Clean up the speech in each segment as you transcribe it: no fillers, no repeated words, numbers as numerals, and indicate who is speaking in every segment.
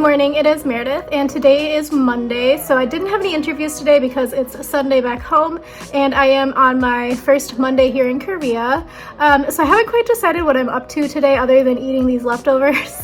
Speaker 1: morning, it is Meredith, and today is Monday, so I didn't have any interviews today because it's Sunday back home, and I am on my first Monday here in Korea. So I haven't quite decided what I'm up to today other than eating these leftovers.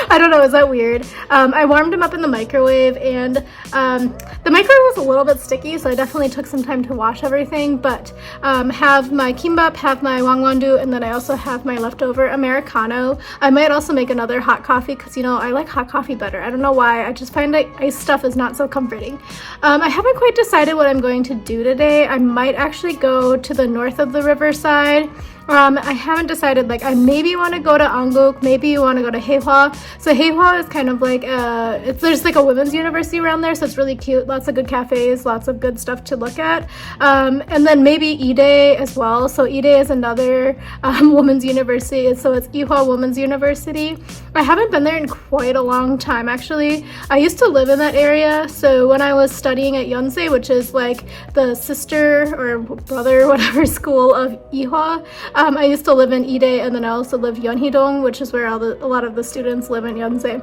Speaker 1: I don't know, is that weird? I warmed them up in the microwave, and the microwave was a little bit sticky, so I definitely took some time to wash everything, but have my kimbap, have my wangwondu, and then I also have my leftover Americano. I might also make another hot coffee because, you know, I like hot coffee better. I don't know why, I just find that iced stuff is not so comforting. I haven't quite decided what I'm going to do today. I might actually go to the north of the riverside. I haven't decided, like, I maybe want to go to Konguk, maybe you want to go to Haehwa. So Haehwa is kind of like, there's like a women's university around there, so it's really cute, lots of good cafes, lots of good stuff to look at. And then maybe Ide as well. So Ide is another women's university, so it's Ewha Women's University. I haven't been there in quite a long time, actually. I used to live in that area, so when I was studying at Yonsei, which is like the sister or brother, whatever, school of Ewha, I used to live in Ide, and then I also live Yeonhidong, which is where a lot of the students live in Yonsei.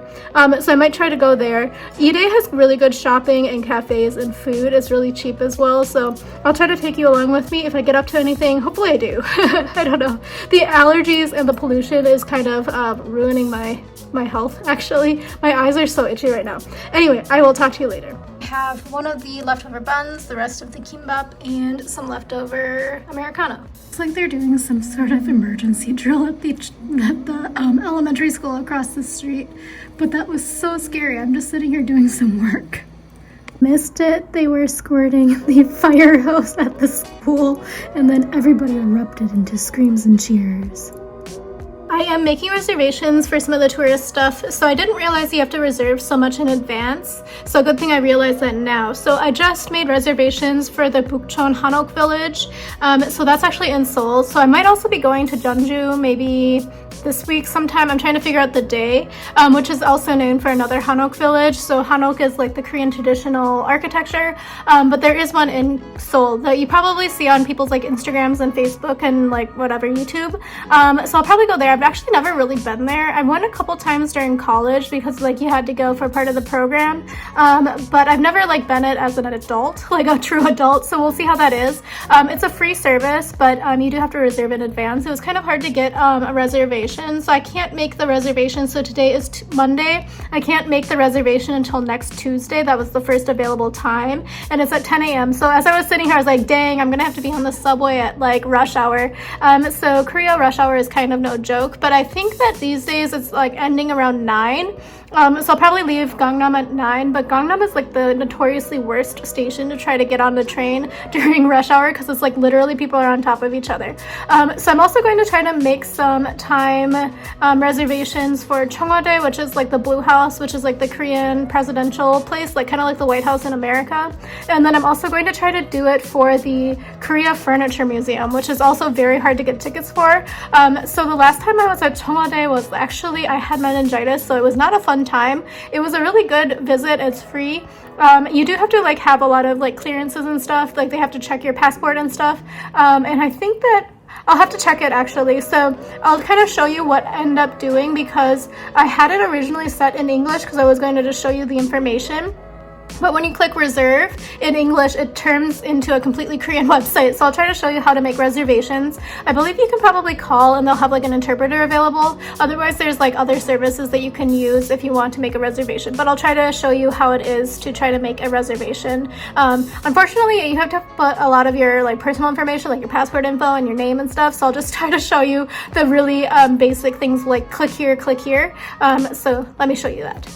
Speaker 1: So I might try to go there. Ide has really good shopping and cafes and food. It's really cheap as well, so I'll try to take you along with me if I get up to anything. Hopefully I do. I don't know. The allergies and the pollution is kind of ruining my health, actually. My eyes are so itchy right now. Anyway, I will talk to you later. I have one of the leftover buns, the rest of the kimbap, and some leftover Americano. It's like they're doing some sort of emergency drill at the elementary school across the street, but that was so scary. I'm just sitting here doing some work. Missed it. They were squirting the fire hose at the school, and then everybody erupted into screams and cheers. I am making reservations for some of the tourist stuff, so I didn't realize you have to reserve so much in advance, so good thing I realized that now. So I just made reservations for the Bukchon Hanok village, so that's actually in Seoul, so I might also be going to Jeonju maybe this week sometime. I'm trying to figure out the day, which is also known for another Hanok village. So Hanok is like the Korean traditional architecture, but there is one in Seoul that you probably see on people's like Instagrams and Facebook and like whatever, YouTube. So I'll probably go there. I've actually never really been there. I went a couple times during college because like you had to go for part of the program, but I've never like been it as an adult, like a true adult, so we'll see how that is. It's a free service, but you do have to reserve in advance. It was kind of hard to get a reservation, so I can't make the reservation. So today is Monday. I can't make the reservation until next Tuesday. That was the first available time, and it's at 10 a.m. So as I was sitting here, I was like, dang, I'm gonna have to be on the subway at like rush hour. So Korea rush hour is kind of no joke, but I think that these days it's like ending around 9. So I'll probably leave Gangnam at 9, but Gangnam is like the notoriously worst station to try to get on the train during rush hour because it's like literally people are on top of each other. So I'm also going to try to make some time reservations for Cheongwade, which is like the Blue House, which is like the Korean presidential place, like kind of like the White House in America. And then I'm also going to try to do it for the Korea Furniture Museum, which is also very hard to get tickets for. So the last time I was at Cheongwade was actually, I had meningitis, so it was not a fun time. It was a really good visit. It's free. You do have to like have a lot of like clearances and stuff, like they have to check your passport and stuff, and I think that I'll have to check it actually. So I'll kind of show you what I end up doing because I had it originally set in English because I was going to just show you the information. But when you click reserve in English, it turns into a completely Korean website. So I'll try to show you how to make reservations. I believe you can probably call and they'll have like an interpreter available. Otherwise, there's like other services that you can use if you want to make a reservation. But I'll try to show you how it is to try to make a reservation. Unfortunately, you have to put a lot of your like personal information, like your passport info and your name and stuff. So I'll just try to show you the really basic things like click here, click here. So let me show you that.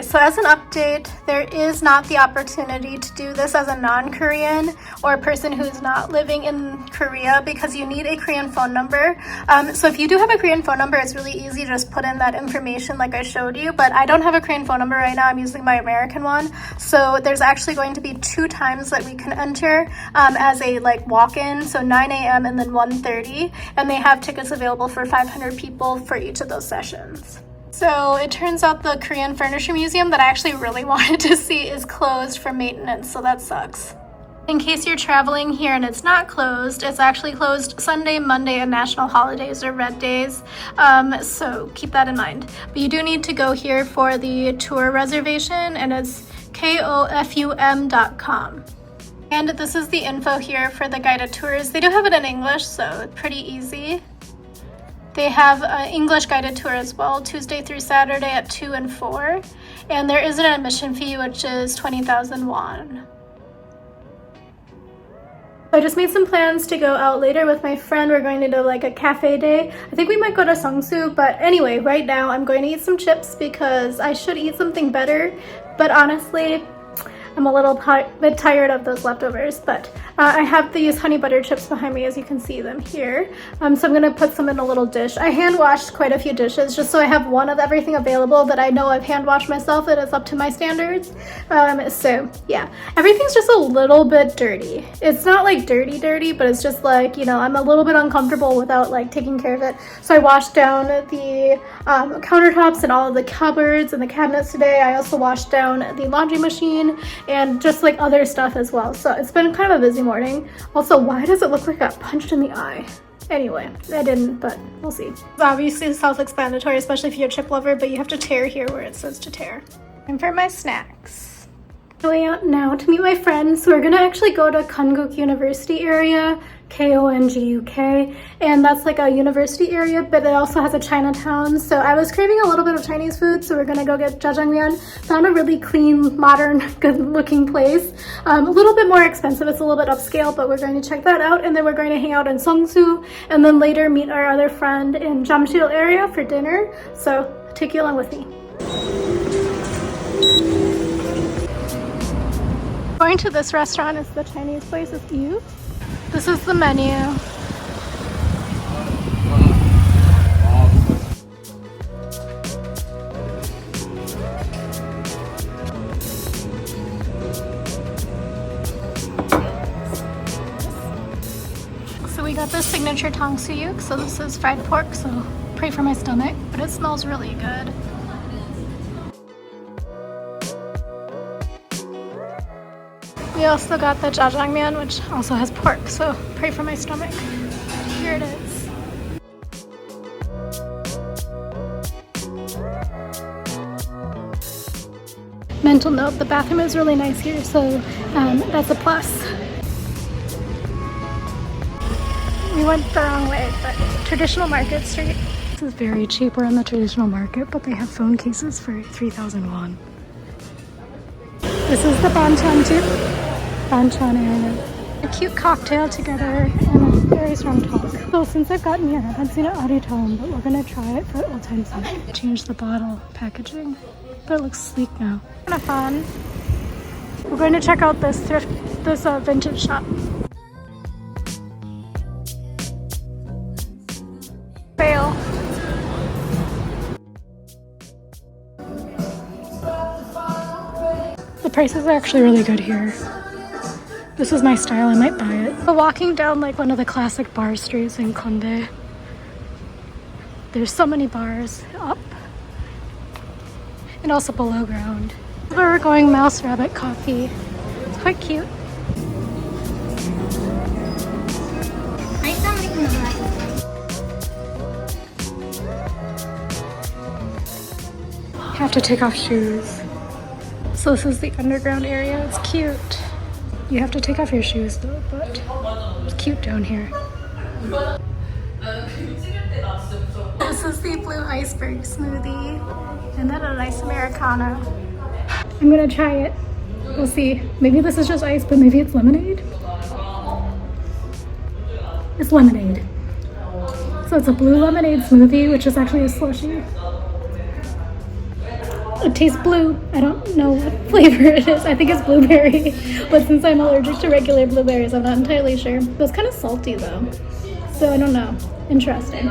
Speaker 1: So as an update, there is not the opportunity to do this as a non-Korean or a person who's not living in Korea because you need a Korean phone number. So if you do have a Korean phone number, it's really easy to just put in that information like I showed you, but I don't have a Korean phone number right now. I'm using my American one. So there's actually going to be 2 times that we can enter as a like walk-in, so 9 a.m. and then 1:30, and they have tickets available for 500 people for each of those sessions. So it turns out the Korean Furniture Museum that I actually really wanted to see is closed for maintenance, so that sucks. In case you're traveling here and it's not closed, it's actually closed Sunday, Monday, and national holidays or red days. So keep that in mind. But you do need to go here for the tour reservation, and it's kofum.com. And this is the info here for the guided tours. They do have it in English, so it's pretty easy. They have an English guided tour as well, Tuesday through Saturday at 2 and 4. And there is an admission fee, which is 20,000 won. I just made some plans to go out later with my friend. We're going to do like a cafe day. I think we might go to Seongsu, but anyway, right now I'm going to eat some chips because I should eat something better. But honestly, I'm a little bit tired of those leftovers, but I have these honey butter chips behind me, as you can see them here. So I'm gonna put some in a little dish. I hand washed quite a few dishes just so I have one of everything available that I know I've hand washed myself and it's up to my standards. So yeah, everything's just a little bit dirty. It's not like dirty, but it's just like, you know, I'm a little bit uncomfortable without like taking care of it. So I washed down the countertops and all of the cupboards and the cabinets today. I also washed down the laundry machine and just like other stuff as well. So it's been kind of a busy morning. Also, why does it look like I got punched in the eye? Anyway, I didn't, but we'll see. It's obviously self-explanatory, especially if you're a chip lover, but you have to tear here where it says to tear. And for my snacks. Going out now to meet my friends. So we're gonna actually go to Konguk University area, Konguk, and that's like a university area, but it also has a Chinatown. So I was craving a little bit of Chinese food, so we're gonna go get jjajangmyun. Found a really clean, modern, good-looking place. A little bit more expensive. It's a little bit upscale, but we're going to check that out, and then we're going to hang out in Seongsu, and then later meet our other friend in Jamshil area for dinner. So take you along with me. Going to this restaurant is the Chinese place. It's you. This is the menu. So we got the signature tangsuyuk. So this is fried pork, so pray for my stomach, but it smells really good. We also got the jjajangmyun, which also has pork, so pray for my stomach. Here it is. Mental note, the bathroom is really nice here, so that's a plus. We went the wrong way, but traditional market street. This is very cheap. We're in the traditional market, but they have phone cases for 3,000 won. This is the banchan too. Banchan area. A cute cocktail together and a very strong talk. So since I've gotten here, I haven't seen an Auditone, but we're gonna try it for old time's sake. Change the bottle packaging, but it looks sleek now. Kind of fun. We're going to check out this vintage shop. Fail. The prices are actually really good here. This is my style, I might buy it. We're walking down like one of the classic bar streets in Kondae. There's so many bars up and also below ground. We're going Mouse Rabbit Coffee. It's quite cute. Have to take off shoes. So this is the underground area. It's cute. You have to take off your shoes though, but it's cute down here. This is the blue iceberg smoothie and then a nice Americano. I'm gonna try it. We'll see. Maybe this is just ice, but maybe it's lemonade. It's lemonade. So it's a blue lemonade smoothie, which is actually a slushie. It tastes blue. I don't know what flavor it is. I think it's blueberry. But since I'm allergic to regular blueberries, I'm not entirely sure. It was kind of salty though. So I don't know. Interesting.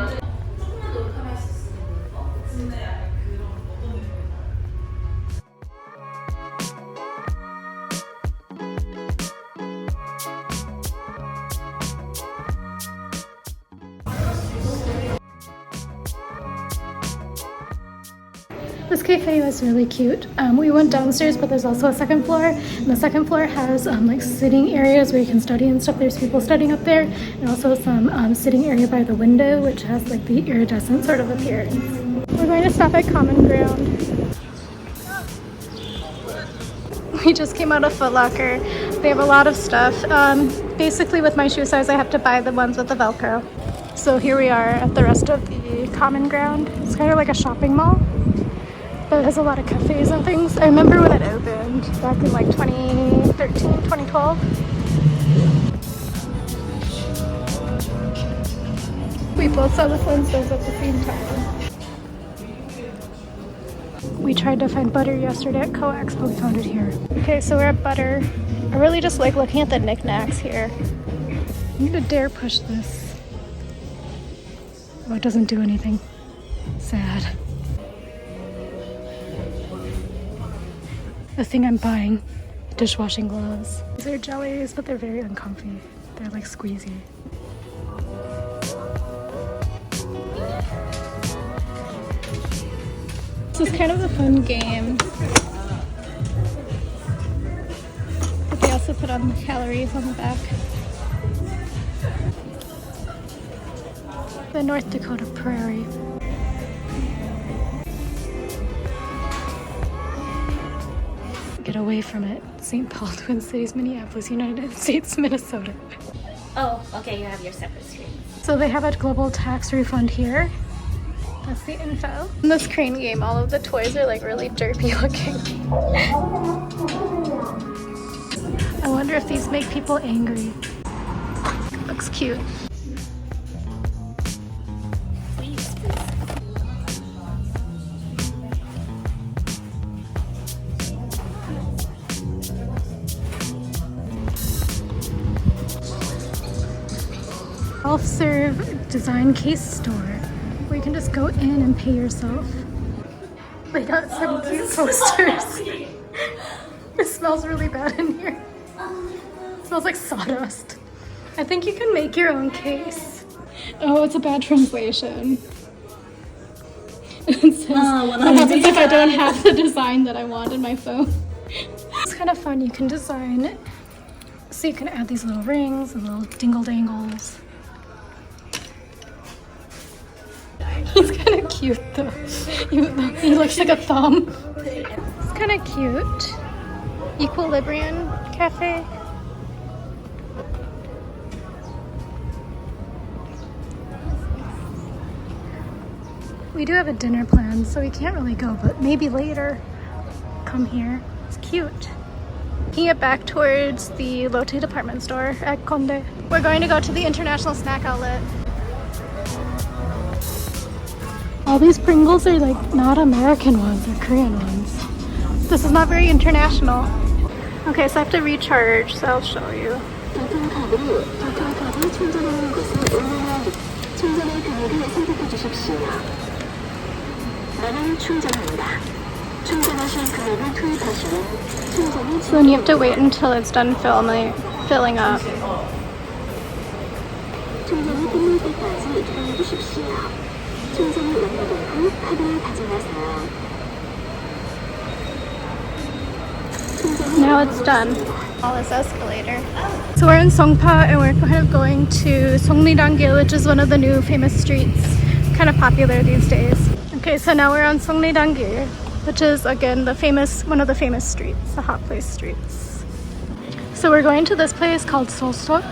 Speaker 1: This cafe was really cute. We went downstairs, but there's also a second floor, and the second floor has like sitting areas where you can study and stuff. There's people studying up there, and also some sitting area by the window, which has like the iridescent sort of appearance. We're going to stop at Common Ground. We just came out of Foot Locker. They have a lot of stuff. Basically with my shoe size, I have to buy the ones with the Velcro. So here we are at the rest of the Common Ground. It's kind of like a shopping mall, but it has a lot of cafes and things. I remember when it opened back in like 2013, 2012. We both saw the Flintstones at the same time. We tried to find butter yesterday at Coax, but we found it here. Okay, so we're at Butter. I really just like looking at the knickknacks here. I need to dare push this. Oh, it doesn't do anything. Sad. The thing I'm buying, dishwashing gloves. These are jellies, but they're very uncomfy. They're like squeezy. This is kind of a fun game. But they also put on the calories on the back. The North Dakota Prairie. Get away from it. St. Paul, Twin Cities, Minneapolis, United States, Minnesota.
Speaker 2: Oh, okay, you have your separate screen.
Speaker 1: So they have a global tax refund here. That's the info. In this crane game, all of the toys are like really derpy looking. I wonder if these make people angry. Looks cute. Self-serve design case store where you can just go in and pay yourself. They got some cute posters. It smells really bad in here. It smells like sawdust. I think you can make your own case. Oh, it's a bad translation. It says, what happens if I don't have the design that I want in my phone? It's kind of fun. You can design it. So you can add these little rings and little dingle-dangles. He's kind of cute though. He looks like a thumb. It's kind of cute. Equilibrium Cafe. We do have a dinner plan, so we can't really go, but maybe later. Come here. It's cute. Taking it back towards the Lotte department store at Kondae. We're going to go to the International Snack Outlet. All these Pringles are like not American ones, they're Korean ones. This is not very international. Okay, so I have to recharge, so I'll show you. So then you have to wait until it's done filling up. Now it's done. All this escalator. So we're in Songpa and we're kind of going to Songridan-gil, which is one of the new famous streets. Kind of popular these days. Okay, so now we're on Songridan-gil, which is again one of the famous streets, the hot place streets. So we're going to this place called Seoul.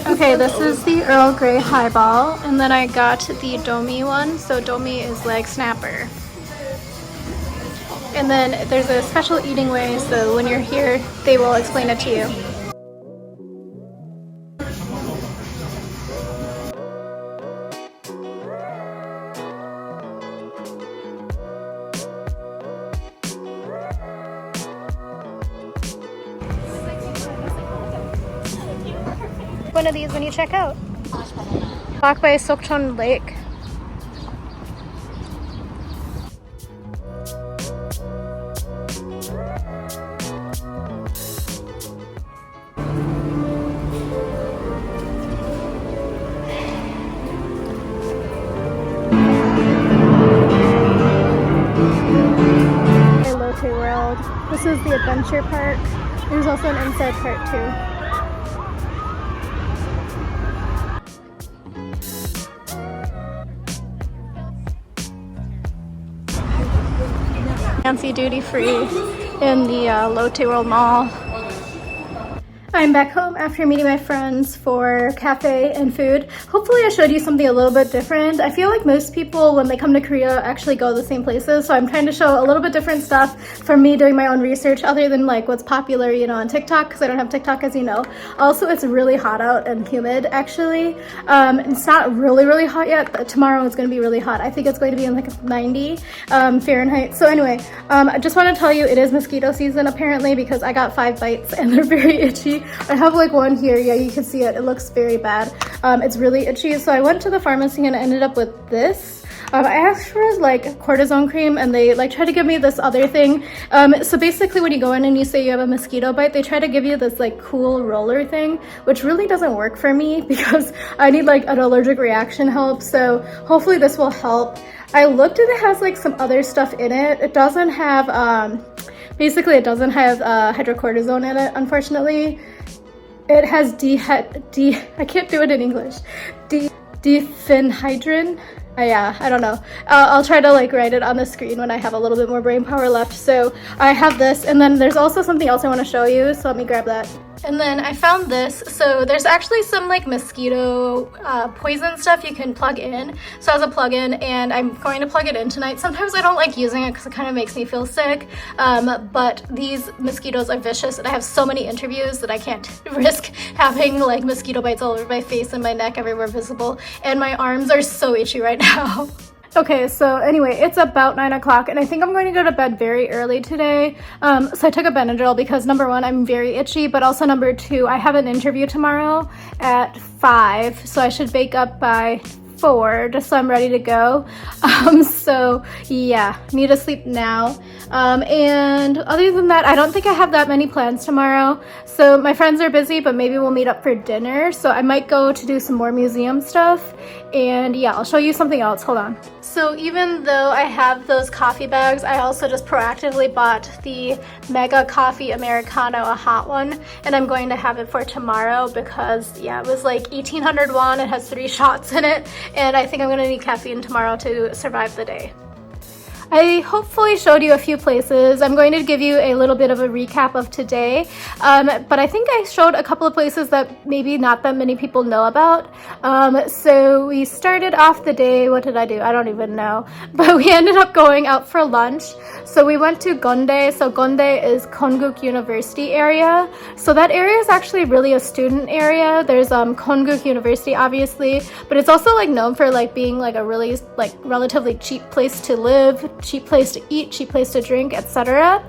Speaker 1: Okay, this is the Earl Grey highball, and then I got the Domi one. So Domi is like snapper. And then there's a special eating way, so when you're here, they will explain it to you. One of these when you check out. Walk by Seokchon Lake. called. This is the adventure park. There's also an inside part too. Fancy duty free in the Lotte World Mall. I'm back home after meeting my friends for cafe and food. Hopefully I showed you something a little bit different. I feel like most people when they come to Korea actually go the same places, so I'm trying to show a little bit different stuff from me doing my own research other than like what's popular, you know, on TikTok, because I don't have TikTok, as you know. Also, it's really hot out and humid actually. It's not really hot yet, but tomorrow it's going to be really hot. I think it's going to be in like 90 Fahrenheit. So anyway, I just want to tell you it is mosquito season apparently, because I got 5 bites and they're very itchy. I have like one here. Yeah, you can see it. It looks very bad. It's really itchy. So I went to the pharmacy and I ended up with this. I asked for like cortisone cream and they like try to give me this other thing. So basically when you go in and you say you have a mosquito bite, they try to give you this like cool roller thing, which really doesn't work for me because I need like an allergic reaction help. So hopefully this will help. I looked and it has like some other stuff in it. It doesn't have, basically it doesn't have hydrocortisone in it, unfortunately. It has I can't do it in English. Diphenhydrin. Yeah, I don't know. I'll try to like write it on the screen when I have a little bit more brain power left. So I have this, and then there's also something else I want to show you. So let me grab that. And then I found this. So there's actually some like mosquito poison stuff you can plug in. So as a plug-in, and I'm going to plug it in tonight. Sometimes I don't like using it because it kind of makes me feel sick. But these mosquitoes are vicious, and I have so many interviews that I can't risk having like mosquito bites all over my face and my neck, everywhere visible. And my arms are so itchy right now. Okay, so anyway, it's about 9 o'clock and I think I'm going to go to bed very early today. So I took a Benadryl because number one, I'm very itchy, but also number two, I have an interview tomorrow at 5, so I should wake up by 4 just so I'm ready to go. So yeah, need to sleep now. And other than that, I don't think I have that many plans tomorrow. So my friends are busy, but maybe we'll meet up for dinner. So I might go to do some more museum stuff. And yeah, I'll show you something else. Hold on. So even though I have those coffee bags, I also just proactively bought the Mega Coffee Americano, a hot one, and I'm going to have it for tomorrow because yeah, it was like 1800 won. It has 3 shots in it, and I think I'm gonna need caffeine tomorrow to survive the day. I hopefully showed you a few places. I'm going to give you a little bit of a recap of today, but I think I showed a couple of places that maybe not that many people know about. So we started off the day, what did I do? I don't even know, but we ended up going out for lunch. So we went to Kondae. So Kondae is Konguk University area. So that area is actually really a student area. There's Konguk University obviously, but it's also like known for like being like a really like relatively cheap place to live, cheap place to eat, cheap place to drink, etc.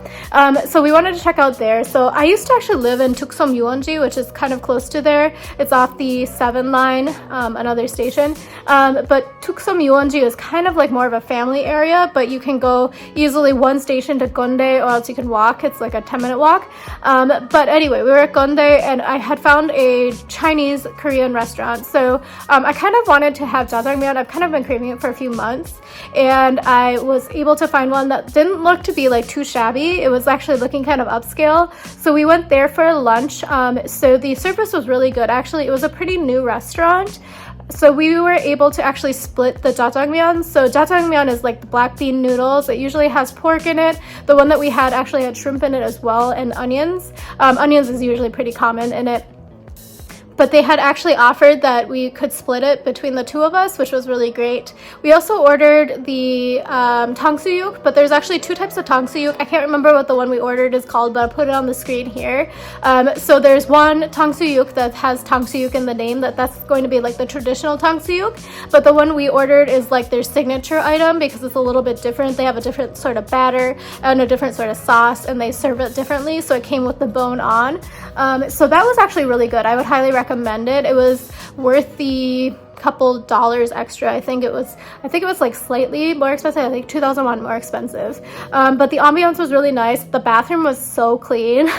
Speaker 1: So we wanted to check out there. So I used to actually live in Tuksom-Yuwonji, which is kind of close to there. It's off the 7 line, another station. But Tuksom-Yuwonji is kind of like more of a family area, but you can go easily one station to Kondae, or else you can walk. It's like a 10-minute walk. But anyway, we were at Kondae and I had found a Chinese Korean restaurant. So I kind of wanted to have jjajangmyun. I've kind of been craving it for a few months, and I was able to find one that didn't look to be like too shabby. It was actually looking kind of upscale. So we went there for lunch. So the service was really good. Actually, it was a pretty new restaurant. So we were able to actually split the jjajangmyeon. So jjajangmyeon is like the black bean noodles. It usually has pork in it. The one that we had actually had shrimp in it as well, and onions. Onions is usually pretty common in it. But they had actually offered that we could split it between the two of us, which was really great. We also ordered the tangsuyuk, but there's actually 2 types of tangsuyuk. I can't remember what the one we ordered is called, but I'll put it on the screen here. So there's one tangsuyuk that has tangsuyuk in the name, that's going to be like the traditional tangsuyuk. But the one we ordered is like their signature item because it's a little bit different. They have a different sort of batter and a different sort of sauce, and they serve it differently. So it came with the bone on. So that was actually really good. I would highly recommend it. It was worth the couple dollars extra. I think it was like slightly more expensive. I think 2,000 won more expensive. But the ambiance was really nice. The bathroom was so clean.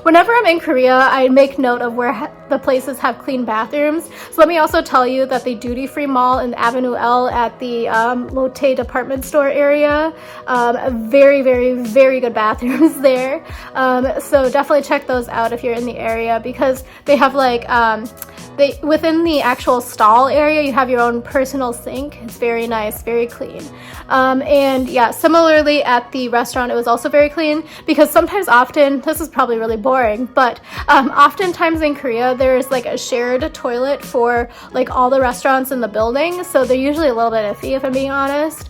Speaker 1: Whenever I'm in Korea, I make note of where the places have clean bathrooms. So let me also tell you that the duty-free mall in Avenue L at the Lotte department store area, very, very, very good bathrooms there. So definitely check those out if you're in the area, because they have like within the actual stall area, you have your own personal sink. It's very nice, very clean. And yeah, similarly at the restaurant, it was also very clean, because often, this is probably really boring, but oftentimes in Korea, there's like a shared toilet for like all the restaurants in the building. So they're usually a little bit iffy, if I'm being honest.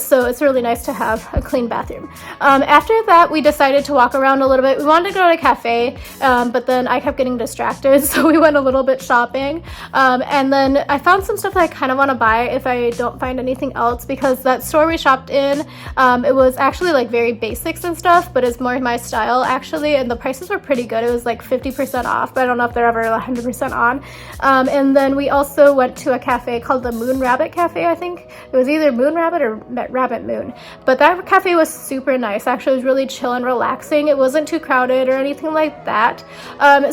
Speaker 1: So it's really nice to have a clean bathroom. After that, we decided to walk around a little bit. We wanted to go to a cafe, but then I kept getting distracted, so we went a little bit shopping. And then I found some stuff that I kind of want to buy if I don't find anything else, because that store we shopped in, it was actually like very basics and stuff, but it's more my style actually, and the prices were pretty good. It was like 50% off, but I don't know if they're ever 100% on. And then we also went to a cafe called the Moon Rabbit Cafe, I think. It was either Moon Rabbit or Rabbit Moon, but that cafe was super nice. Actually, it was really chill and relaxing. It wasn't too crowded or anything like that.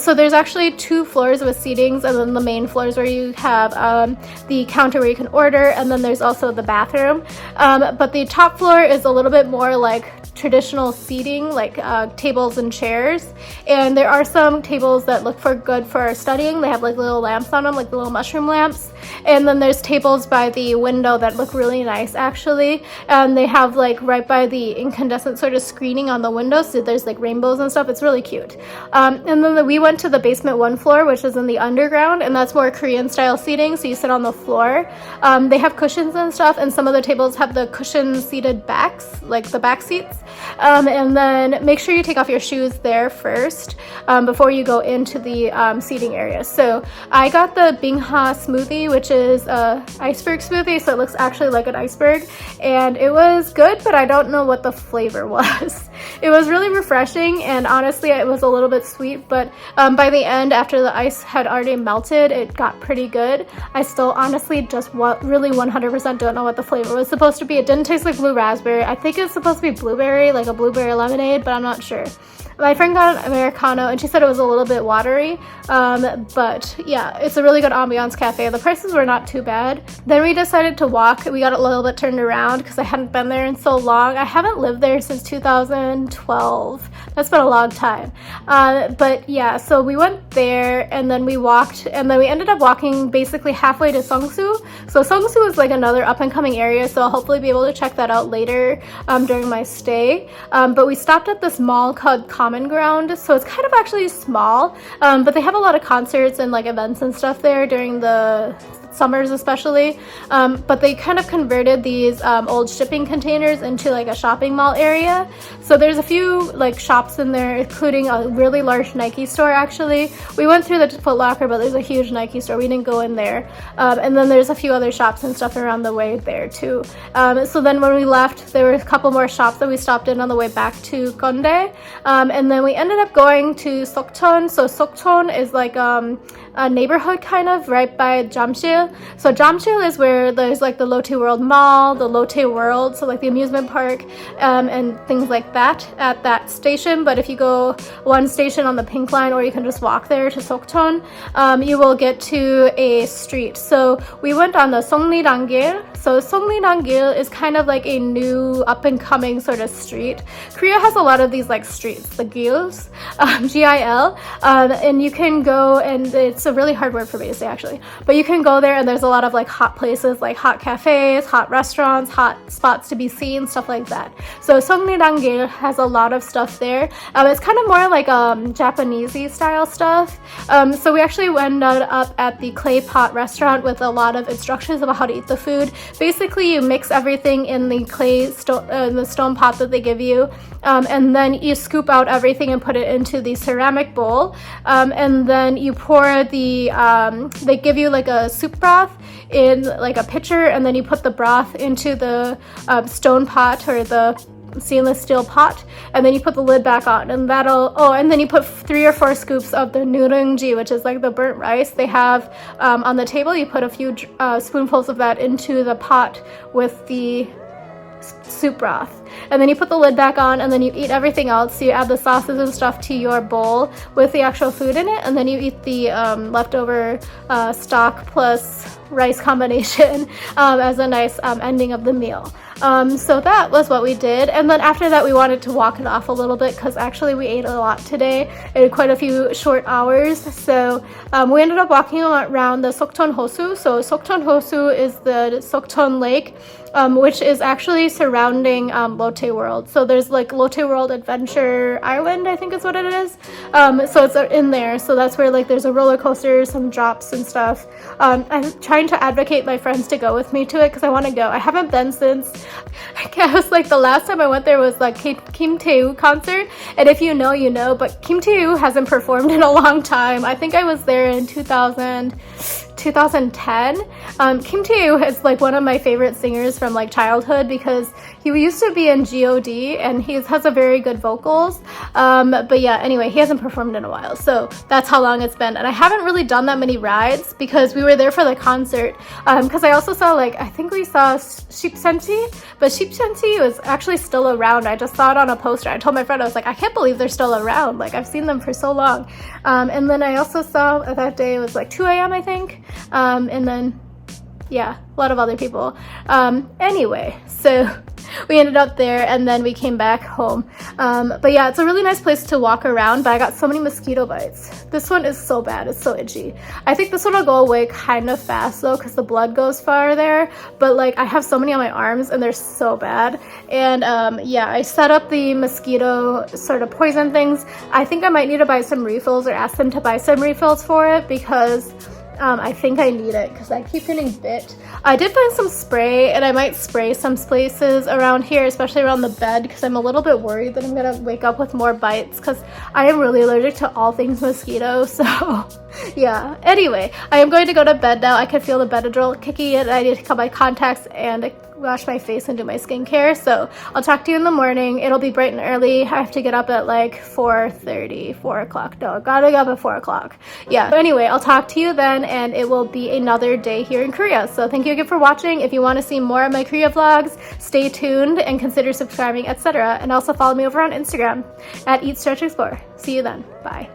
Speaker 1: So there's actually 2 floors with seatings, and then the main floors where you have the counter where you can order, and then there's also the bathroom. But the top floor is a little bit more like traditional seating, like tables and chairs, and there are some tables that look good for studying. They have like little lamps on them, like the little mushroom lamps, and then there's tables by the window that look really nice actually, and they have like right by the incandescent sort of screening on the window, so there's like rainbows and stuff. It's really cute. And then we went to the basement 1 floor, which is in the underground, and that's more Korean style seating, so you sit on the floor. They have cushions and stuff, and some of the tables have the cushion seated backs, like the back seats. And then make sure you take off your shoes there first before you go into the seating area. So I got the bingha smoothie, which is a iceberg smoothie, so it looks actually like an iceberg, and it was good, but I don't know what the flavor was. It was really refreshing, and honestly it was a little bit sweet, but by the end, after the ice had already melted, it got pretty good. I still honestly just really 100% don't know what the flavor was supposed to be. It didn't taste like blue raspberry. I think it's supposed to be blueberry, like a blueberry lemonade, but I'm not sure. My friend got an Americano, and she said it was a little bit watery, but yeah, it's a really good ambiance cafe. The prices were not too bad. Then we decided to walk. We got a little bit turned around because I hadn't been there in so long. I haven't lived there since 2012. That's been a long time. But yeah, so we went there, and then we walked, and then we ended up walking basically halfway to Seongsu. So Seongsu is like another up-and-coming area, so I'll hopefully be able to check that out later during my stay. But we stopped at this mall called Common Ground, so it's kind of actually small, but they have a lot of concerts and like events and stuff there during the summers especially, but they kind of converted these old shipping containers into like a shopping mall area. So there's a few like shops in there, including a really large Nike store actually. We went through the Foot Locker, but there's a huge Nike store. We didn't go in there. And then there's a few other shops and stuff around the way there too. So then when we left, there were a couple more shops that we stopped in on the way back to Kondae. And then we ended up going to Seokchon. So Seokchon is like a neighborhood kind of right by Jamshil. So Jamshil is where there's like the Lotte World Mall, the Lotte World, so like the amusement park, and things like that at that station. But if you go one station on the pink line, or you can just walk there to Seokchon, you will get to a street. So we went on the Songridan-gil. So Songridan-gil is kind of like a new up-and-coming sort of street. Korea has a lot of these like streets, the gils, G-I-L, and you can go, and it's a really hard word for me to say actually, but you can go there, and there's a lot of like hot places, like hot cafes, hot restaurants, hot spots to be seen, stuff like that. So Songridan-gil has a lot of stuff there. It's kind of more like Japanesey style stuff. So we actually ended up at the clay pot restaurant with a lot of instructions about how to eat the food. Basically, you mix everything in the the stone pot that they give you, and then you scoop out everything and put it into the ceramic bowl, and then you pour they give you like a soup broth in like a pitcher, and then you put the broth into the stone pot or the stainless steel pot, and then you put the lid back on, and and then you put 3 or 4 scoops of the nureungji, which is like the burnt rice they have on the table. You put a few spoonfuls of that into the pot with the soup broth, and then you put the lid back on, and then you eat everything else. So you add the sauces and stuff to your bowl with the actual food in it, and then you eat the leftover stock plus rice combination as a nice ending of the meal. So that was what we did, and then after that we wanted to walk it off a little bit because actually we ate a lot today in quite a few short hours. So we ended up walking around the Seokchon Hosu. So Seokchon Hosu is the Seokchon Lake, which is actually surrounding Lotte World. So there's like Lotte World Adventure Island, I think is what it is. So it's in there. So that's where like there's a roller coaster, some drops and stuff. I'm trying to advocate my friends to go with me to it because I want to go. I haven't been since, I guess like the last time I went there was like Kim Tae-woo concert. And if you know, you know, but Kim Tae-woo hasn't performed in a long time. I think I was there in 2010. Kim Tae-woo is like one of my favorite singers from like childhood because he used to be in G.O.D. and he has a very good vocals. But yeah, anyway, he hasn't performed in a while. So that's how long it's been. And I haven't really done that many rides because we were there for the concert. Because I also saw like, I think we saw Sheep Senti, but Sheep Senti was actually still around. I just saw it on a poster. I told my friend, I was like, I can't believe they're still around. Like I've seen them for so long. And then I also saw that day it was like 2 a.m. I think. And then yeah, a lot of other people. Anyway, so we ended up there and then we came back home. But yeah, it's a really nice place to walk around, but I got so many mosquito bites. This one is so bad, it's so itchy. I think this one will go away kind of fast though because the blood goes far there, but like I have so many on my arms and they're so bad. And yeah, I set up the mosquito sort of poison things. I think I might need to buy some refills or ask them to buy some refills for it because I think I need it because I keep getting bit. I did find some spray and I might spray some places around here, especially around the bed because I'm a little bit worried that I'm gonna wake up with more bites because I am really allergic to all things mosquito. So yeah, anyway, I am going to go to bed now. I can feel the Benadryl kicking in. I need to cut my contacts and wash my face and do my skincare. So I'll talk to you in the morning. It'll be bright and early. I have to get up at like 4:30, 4 o'clock. No, I gotta get up at 4 o'clock. Yeah, but anyway, I'll talk to you then and it will be another day here in Korea. So thank you again for watching. If you want to see more of my Korea vlogs, stay tuned and consider subscribing, etc. And also follow me over on Instagram at Eat Stretch Explore. See you then. Bye.